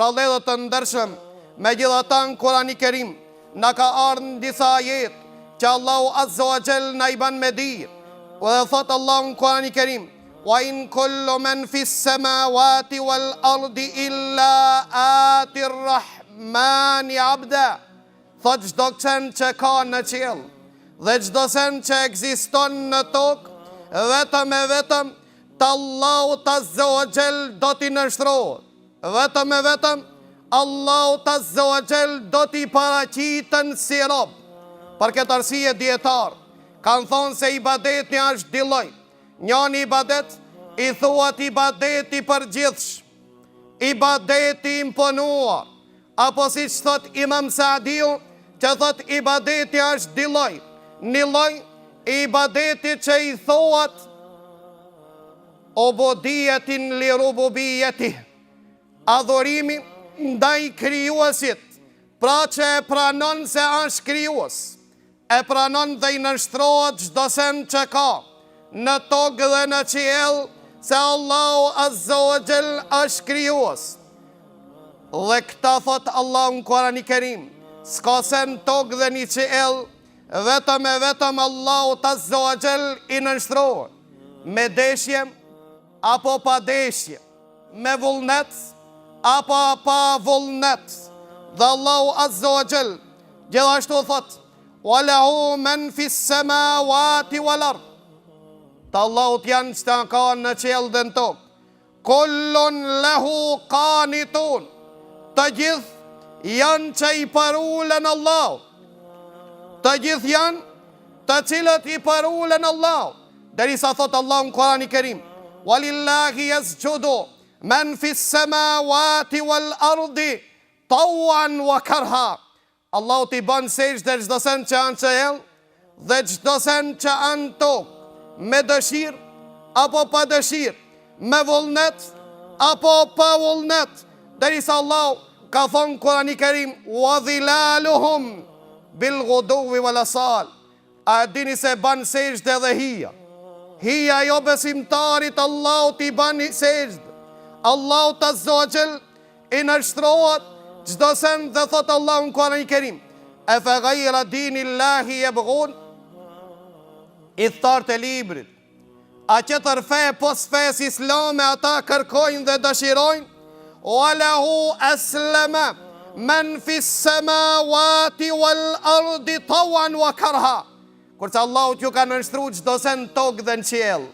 Pra ledhët të ndërshëm, me gjithata në Kurani Kerim, në ka ardhë në disa jetë, që Allahu Azza wa Jall në i ban me dirë. Dhe thotë Allahu në Kurani Kerim, wa in kullu men fis samawati wal ardi illa ati rrahmani abda. Thot gjdo sen që ka në qiell dhe gjdo sen që ekziston në tokë, vetëm e vetëm të Allahu Azza wa Jall do t'i nështrohet. Vetëm e vetëm Allahu Azza wa Jall do t'i paraqiten si rob. Për këtë arsye dietar kanë thonë se ibadeti është dy lloj. Njëri ibadet i thuat ibadeti përgjithsh, ibadeti imponuar, apo siç thot Imam Saadiu, që thot ibadeti është dy lloj. Një lloj ibadeti që i thuat ubudiyetin li rububiyeti, adhurimi ndaj krijuesit, pra që e pranon se është krijues, e pranon dhe i nështrohet çdo sen që ka në tokë dhe në qiell, se Allahu Azza wa Jall është krijues. Dhe këta thot Allahu në Kurani Kerim, s'ka sen tokë dhe një qiell, vetëm e vetëm Allahu Azza wa Jall i nështrohet, me deshje apo pa deshje, me vullnet apo pa vullnet. Dhe Allahu Azza wa Jall gjithashtu thot, walahu men fis samawati wal ard. Të Allahut janë që të ka në qiell dhe në tokë. Kullun lehu qanitun. Të gjithë janë që i parulen Allah. Të gjithë janë të cilët i parulen Allah. Derisa thot Allah në Kurani Kerim, walillahi yasjudu men fis samawati wal ardi tawan wa karha. Allahu t'i ban sejdë çdo sen që anë qiell dhe çdo sen që anë tokë, me dëshirë apo pa dëshirë, me vullnet apo pa vullnet. Derisa Allahu ka thonë Kurani Kerim, wa dhilaluhum bil ghuduwi wal asal. A dini se ban sejdë edhe hija? Hija jo besimtarit Allahu t'i ban sejdë. Allahu Azza wa Jall i nështrohet çdo sen dhe thot Allahu në Kurani Kerim, e fe gajra dini Allahi jebgun, i thartë e librit, a qëtër fe pos fes islame ata kërkojnë dhe dëshirojnë, o alahu aslama men fis samawati wal ardi tawan wa karha. Kurse Allahu t'ju ka nështru çdo sen tokë dhe në qiell.